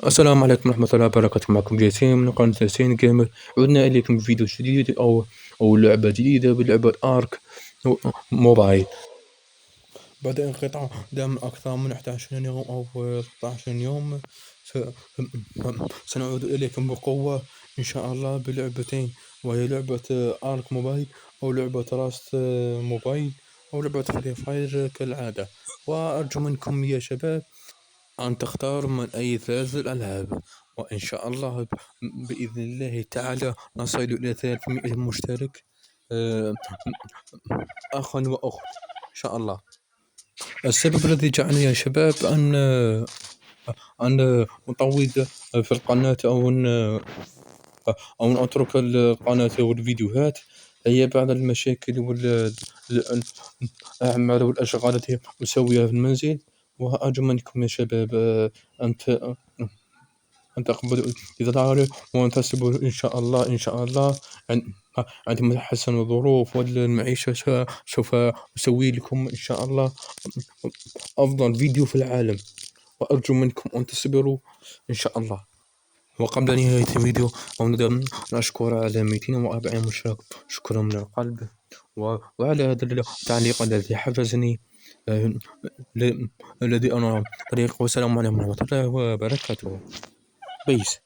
السلام عليكم ورحمة الله وبركاته. معكم جاسين من قناة جاسين جيمر. عدنا إليكم بفيديو جديد أو لعبة جديدة بلعبة آرك موبايل. بعد انقطاع دام أكثر من 11 يوم أو 13 يوم س... سنعود إليكم بقوة إن شاء الله بلعبتين، وهي لعبة آرك موبايل أو لعبة راست موبايل أو لعبة فري فاير كالعادة. وأرجو منكم يا شباب أن تختار من أي ثلاث الألعاب، وإن شاء الله بإذن الله تعالى نصل إلى 300 مشترك، آه، أخ وأخت إن شاء الله. السبب الذي جعلني يا شباب أن أطوّل في القناة أو أن أترك القناة والفيديوهات هي بعض المشاكل الأعمال والأشغال التي أسويها في المنزل. وأرجو منكم يا شباب أن تقبلوا إصراري وأن تصبروا إن شاء الله إن شاء الله. عن- عندما تتحسن الظروف والمعيشة سوف أسوي لكم إن شاء الله أفضل فيديو في العالم، وأرجو منكم أن تصبروا إن شاء الله. وقبل نهاية الفيديو أود أن أشكر على 240 مشترك، شكرا من القلب. وعلى هذا التعليق الذي حفزني، آه، الذي أنا طريق. والسلام عليكم ورحمة الله وبركاته. بيس.